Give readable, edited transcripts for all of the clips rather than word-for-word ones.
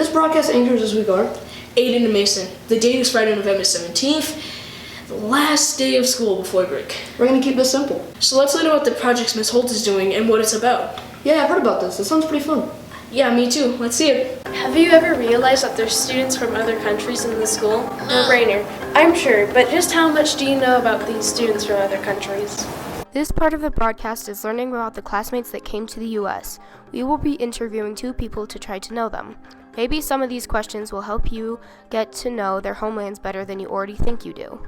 This broadcast anchors this week are Aiden and Mason. The date is Friday, November 17th, the last day of school before break. We're going to keep this simple. So let's learn about the projects Ms. Holt is doing and what it's about. Yeah, I've heard about this. It sounds pretty fun. Yeah, me too. Let's see it. Have you ever realized that there's students from other countries in the school? No-brainer. I'm sure, but just how much do you know about these students from other countries? This part of the broadcast is learning about the classmates that came to the U.S. We will be interviewing 2 people to try to know them. Maybe some of these questions will help you get to know their homelands better than you already think you do.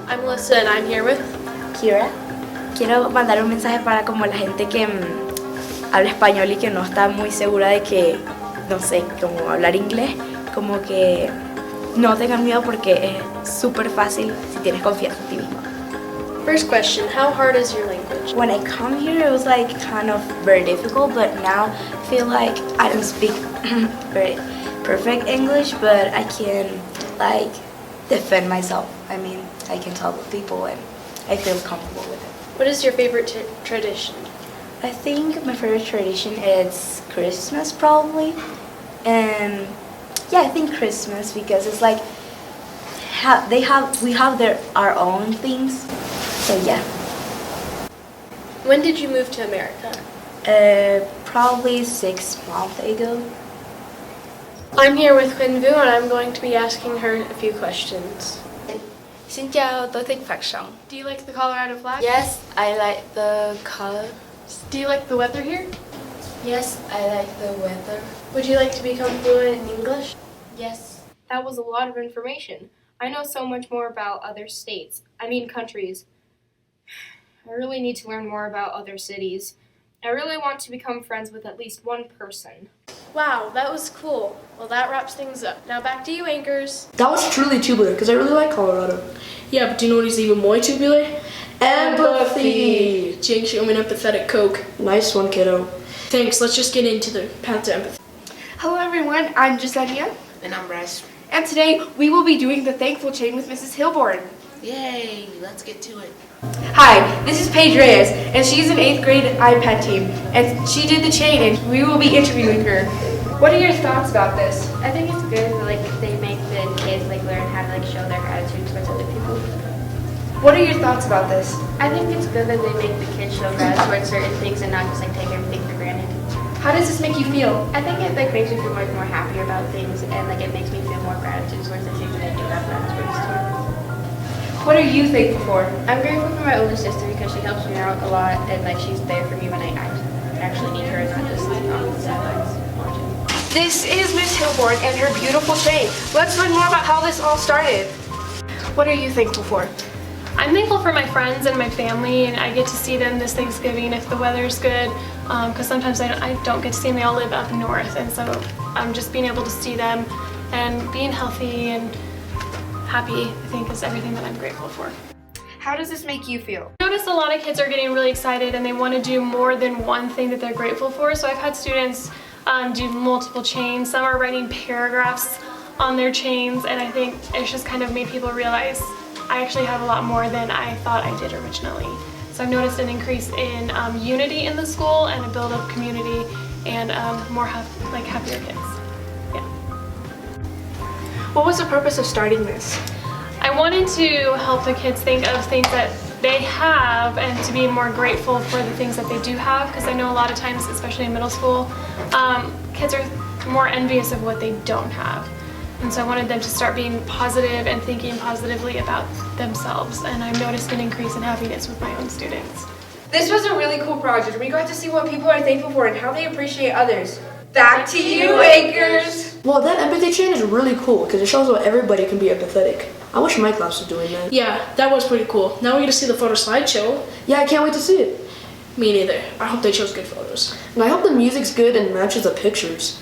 I'm Alyssa and I'm here with Kira. Quiero mandar un mensaje para como la gente que habla español y que no está muy segura de que, no sé, como hablar inglés, como que no tengan miedo porque es súper fácil si tienes confianza en ti mismo. First question, how hard is your language? When I come here, it was like kind of very difficult, but now I feel like I don't speak very perfect English, but I can like defend myself. I mean, I can talk with people and I feel comfortable with it. What is your favorite tradition? I think my favorite tradition is Christmas probably, and yeah, I think Christmas because it's like we have our own things. So yeah. When did you move to America? Probably 6 months ago. I'm here with Quynh Vu and I'm going to be asking her a few questions. Xin chào, tôi thích phát sóng. Do you like the Colorado flag? Yes, I like the color. Do you like the weather here? Yes, I like the weather. Would you like to become fluent in English? Yes. That was a lot of information. I know so much more about other states. I mean countries. I really need to learn more about other cities. I really want to become friends with at least one person. Wow, that was cool. Well, that wraps things up. Now back to you, anchors. That was truly tubular because I really like Colorado. Yeah, but do you know what is even more tubular? Empathy! Jake, show me an empathetic Coke. Nice one, kiddo. Thanks, let's just get into the path to empathy. Hello everyone, I'm Jessenia, And I'm Bryce. and today we will be doing the Thankful Chain with Mrs. Hilborn. Yay, let's get to it. Hi, this is Paige Reyes, and she's an 8th grade iPad team, and she did the chain, and we will be interviewing her. What are your thoughts about this? I think it's good, like they make the kids like learn how to like show their gratitude towards other people. What are your thoughts about this? I think it's good that they make the kids show gratitude towards certain things and not just like take everything for granted. How does this make you feel? I think it like makes me feel like more happier about things and like it makes me feel more gratitude towards the things that I do have gratitude towards. What are you thankful for? I'm grateful for my older sister because she helps me out a lot and like she's there for me when I actually need her and not just like on the sidelines watching. This is Miss Hilborn and her beautiful chain. Let's learn more about how this all started. What are you thankful for? I'm thankful for my friends and my family, and I get to see them this Thanksgiving if the weather's good, because sometimes I don't get to see them. They all live up north, and so just being able to see them and being healthy and happy, I think, is everything that I'm grateful for. How does this make you feel? I noticed a lot of kids are getting really excited and they want to do more than one thing that they're grateful for, so I've had students do multiple chains. Some are writing paragraphs on their chains, and I think it's just kind of made people realize I actually have a lot more than I thought I did originally. So I've noticed an increase in unity in the school and a build-up community and more happier kids. Yeah. What was the purpose of starting this? I wanted to help the kids think of things that they have and to be more grateful for the things that they do have, because I know a lot of times, especially in middle school, kids are more envious of what they don't have. And so I wanted them to start being positive and thinking positively about themselves, and I've noticed an increase in happiness with my own students. This was a really cool project. We got to see what people are thankful for and how they appreciate others. Back to you, anchors! Well, that empathy chain is really cool because it shows how everybody can be empathetic. I wish my class was doing that. Yeah, that was pretty cool. Now we get to see the photo slideshow. Yeah, I can't wait to see it. Me neither. I hope they chose good photos. And I hope the music's good and matches the pictures.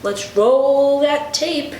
Let's roll that tape.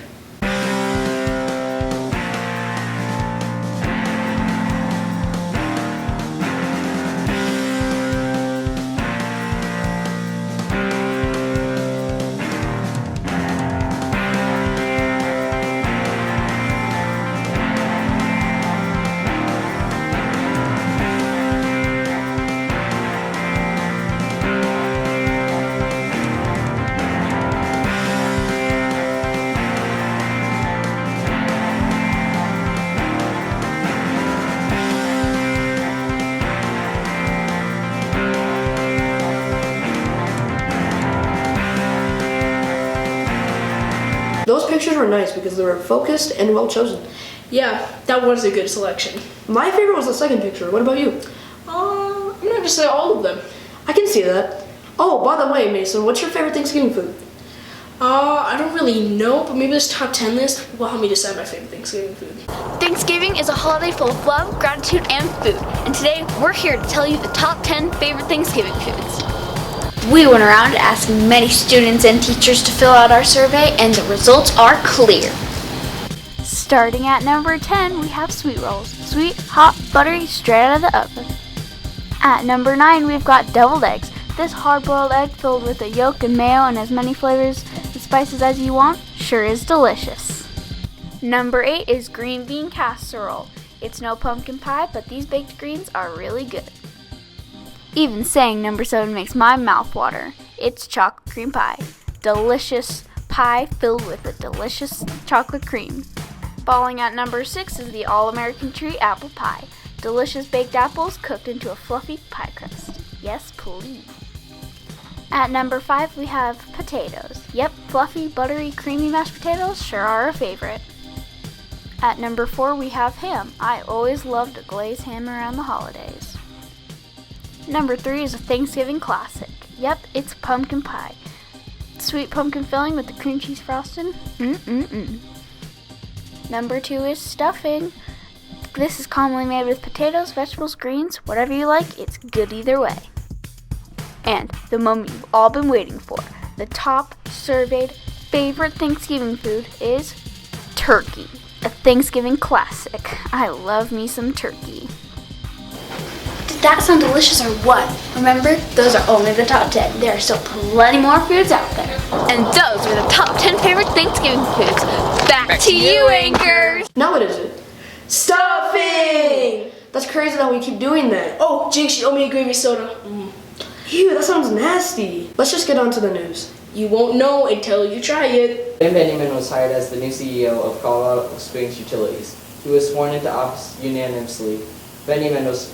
Those pictures were nice because they were focused and well chosen. Yeah, that was a good selection. My favorite was the second picture. What about you? I'm going to say all of them. I can see that. Oh, by the way, Mason, what's your favorite Thanksgiving food? I don't really know, but maybe this top 10 list will help me decide my favorite Thanksgiving food. Thanksgiving is a holiday full of love, gratitude, and food. And today, we're here to tell you the top 10 favorite Thanksgiving foods. We went around asking many students and teachers to fill out our survey, and the results are clear. Starting at number 10, we have sweet rolls. Sweet, hot, buttery, straight out of the oven. At number 9, we've got deviled eggs. This hard-boiled egg filled with a yolk and mayo and as many flavors and spices as you want sure is delicious. Number 8 is green bean casserole. It's no pumpkin pie, but these baked greens are really good. Even saying number 7 makes my mouth water. It's chocolate cream pie. Delicious pie filled with a delicious chocolate cream. Falling at number 6 is the all-American treat apple pie. Delicious baked apples cooked into a fluffy pie crust. Yes, please. At number 5, we have potatoes. Yep, fluffy, buttery, creamy mashed potatoes sure are a favorite. At number 4, we have ham. I always loved a glazed ham around the holidays. Number 3 is a Thanksgiving classic. Yep, it's pumpkin pie. Sweet pumpkin filling with the cream cheese frosting. Number 2 is stuffing. This is commonly made with potatoes, vegetables, greens, whatever you like, it's good either way. And the moment you've all been waiting for, the top surveyed favorite Thanksgiving food is turkey, a Thanksgiving classic. I love me some turkey. Did that sound delicious or what? Remember, those are only the top 10. There are still plenty more foods out there. And those were the top 10 favorite Thanksgiving foods. Back to you, anchors! Now what is it? Stuffing! That's crazy that we keep doing that. Oh, Jinx, you owe me a gravy soda. Ew, that sounds nasty. Let's just get on to the news. You won't know until you try it. Benjamin was hired as the new CEO of Colorado Springs Utilities. He was sworn into office unanimously. Benjamin was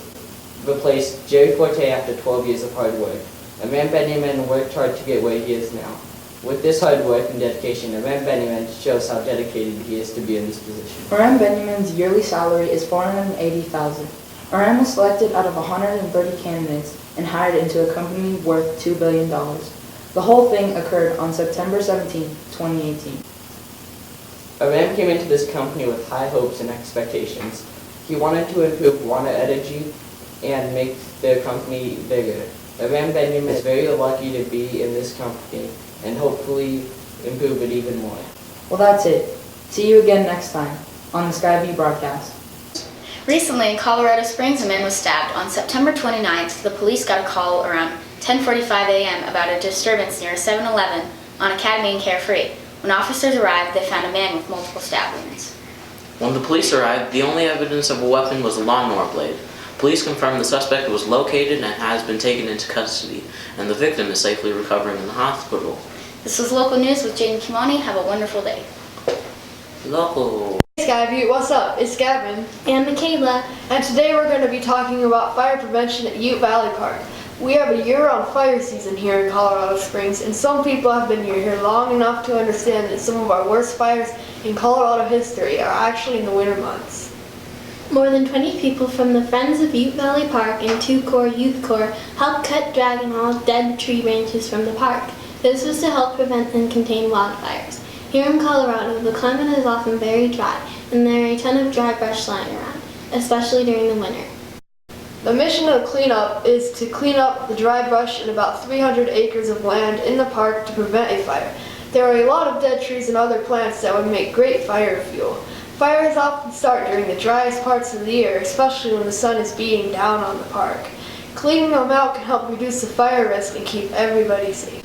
replaced Jerry Forte after 12 years of hard work. Aman Benjamin worked hard to get where he is now. With this hard work and dedication, Aman Benjamin shows how dedicated he is to be in this position. Aram Benjamin's yearly salary is $480,000. Aram was selected out of 130 candidates and hired into a company worth $2 billion. The whole thing occurred on September 17, 2018. Aram came into this company with high hopes and expectations. He wanted to improve water energy and make their company bigger. Aram Benjamin is very lucky to be in this company and hopefully improve it even more. Well, that's it. See you again next time on the Skyview broadcast. Recently in Colorado Springs, a man was stabbed. On September 29th, the police got a call around 10:45 a.m. about a disturbance near a 7-Eleven on Academy and Carefree. When officers arrived, they found a man with multiple stab wounds. When the police arrived, the only evidence of a weapon was a lawnmower blade. Police confirmed the suspect was located and has been taken into custody, and the victim is safely recovering in the hospital. This was Local News with Jaden Kimani. Have a wonderful day. Local. Hey Skyview, what's up? It's Gavin. And Michaela. And today we're going to be talking about fire prevention at Ute Valley Park. We have a year-round fire season here in Colorado Springs, and some people have been here long enough to understand that some of our worst fires in Colorado history are actually in the winter months. More than 20 people from the Friends of Ute Valley Park and 2 Corps Youth Corps helped cut, drag, and haul dead tree branches from the park. This was to help prevent and contain wildfires. Here in Colorado, the climate is often very dry, and there are a ton of dry brush lying around, especially during the winter. The mission of cleanup is to clean up the dry brush in about 300 acres of land in the park to prevent a fire. There are a lot of dead trees and other plants that would make great fire fuel. Fires often start during the driest parts of the year, especially when the sun is beating down on the park. Cleaning them out can help reduce the fire risk and keep everybody safe.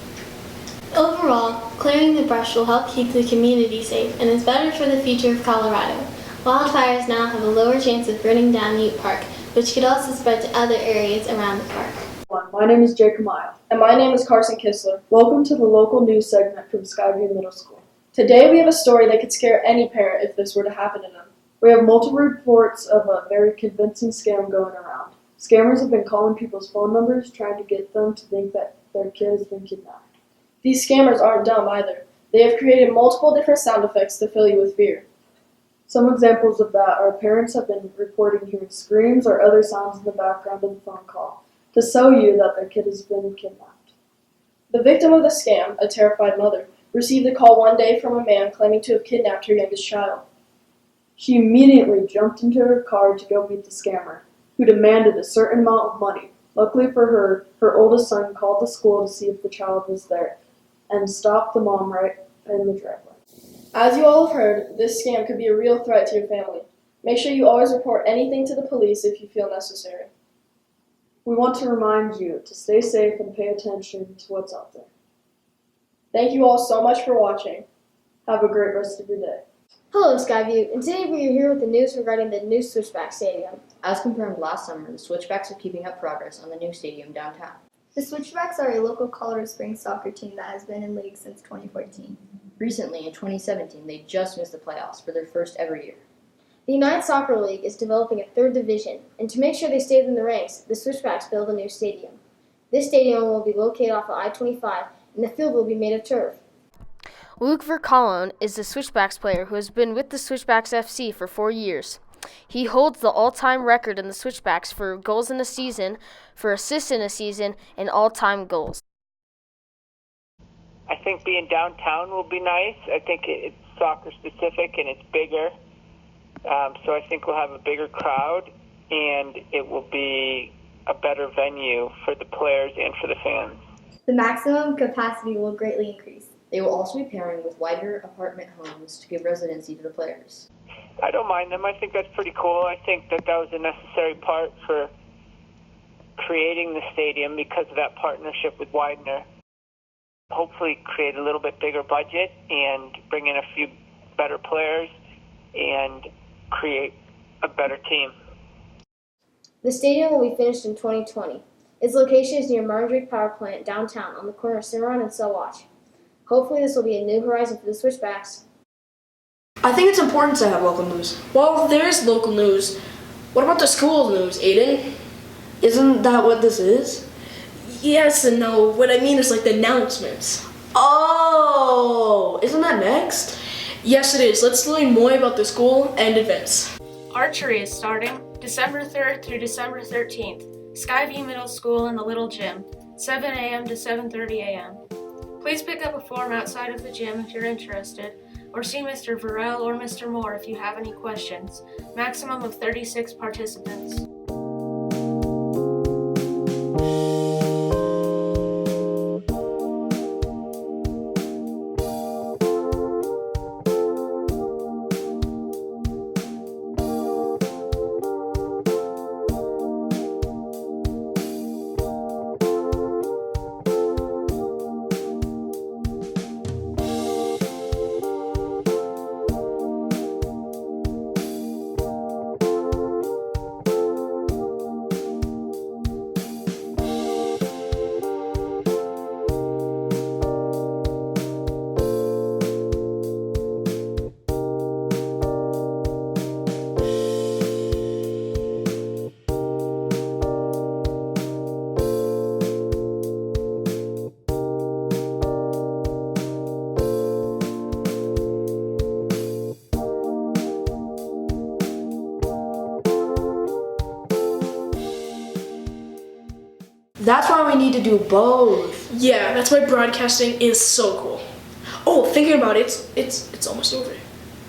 Overall, clearing the brush will help keep the community safe and is better for the future of Colorado. Wildfires now have a lower chance of burning down Ute Park, which could also spread to other areas around the park. My name is Jacob Mile. And my name is Carson Kistler. Welcome to the local news segment from Skyview Middle School. Today we have a story that could scare any parent if this were to happen to them. We have multiple reports of a very convincing scam going around. Scammers have been calling people's phone numbers, trying to get them to think that their kid has been kidnapped. These scammers aren't dumb either. They have created multiple different sound effects to fill you with fear. Some examples of that are parents have been reporting hearing screams or other sounds in the background of the phone call to show you that their kid has been kidnapped. The victim of the scam, a terrified mother, received a call one day from a man claiming to have kidnapped her youngest child. She immediately jumped into her car to go meet the scammer, who demanded a certain amount of money. Luckily for her, her oldest son called the school to see if the child was there and stopped the mom right in the driveway. As you all have heard, this scam could be a real threat to your family. Make sure you always report anything to the police if you feel necessary. We want to remind you to stay safe and pay attention to what's out there. Thank you all so much for watching. Have a great rest of your day. Hello, Skyview, and today we are here with the news regarding the new Switchback Stadium. As confirmed last summer, the Switchbacks are keeping up progress on the new stadium downtown. The Switchbacks are a local Colorado Springs soccer team that has been in league since 2014. Recently, in 2017, they just missed the playoffs for their first ever year. The United Soccer League is developing a third division, and to make sure they stay in the ranks, the Switchbacks build a new stadium. This stadium will be located off of I-25, and the field will be made of turf. Luke Vercallone is the Switchbacks player who has been with the Switchbacks FC for 4 years. He holds the all-time record in the Switchbacks for goals in a season, for assists in a season, and all-time goals. I think being downtown will be nice. I think it's soccer specific and it's bigger. So I think we'll have a bigger crowd and it will be a better venue for the players and for the fans. The maximum capacity will greatly increase. They will also be pairing with wider apartment homes to give residency to the players. I don't mind them. I think that's pretty cool. I think that was a necessary part for creating the stadium because of that partnership with Widener. Hopefully create a little bit bigger budget and bring in a few better players and create a better team. The stadium will be finished in 2020. Its location is near Marjorie Power Plant downtown on the corner of Cimarron and Selwatch. Hopefully this will be a new horizon for the Switchbacks. I think it's important to have local news. Well, there is local news. What about the school news, Aiden? Isn't that what this is? Yes and no. What I mean is like the announcements. Oh, isn't that next? Yes, it is. Let's learn more about the school and events. Archery is starting December 3rd through December 13th. Skyview Middle School in the Little Gym, 7 a.m. to 7:30 a.m. Please pick up a form outside of the gym if you're interested, or see Mr. Varel or Mr. Moore if you have any questions. Maximum of 36 participants. That's why we need to do both. Yeah, that's why broadcasting is so cool. Oh, thinking about it, it's almost over.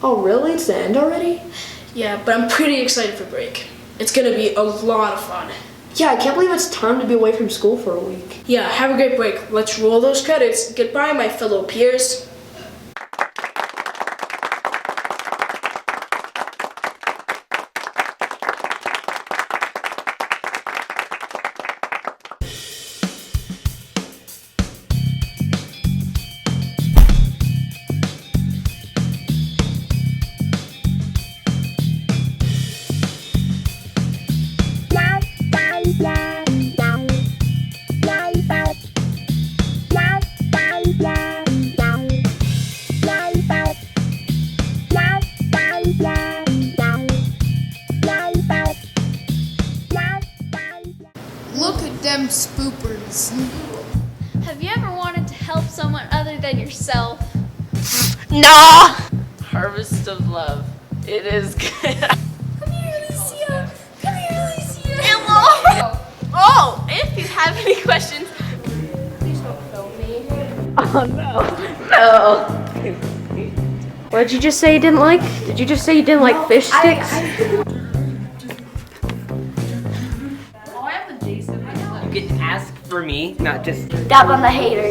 Oh, really? It's the end already? Yeah, but I'm pretty excited for break. It's gonna be a lot of fun. Yeah, I can't believe it's time to be away from school for a week. Yeah, have a great break. Let's roll those credits. Goodbye, my fellow peers. No! Harvest of Love. It is good. Come here, Alicia. Come here, Alicia. Elmore! Oh, if you have any questions, please don't film me. Oh no. What did you just say you didn't like? Did you just say you didn't like fish sticks? You can ask for me, not just Dab on the hater.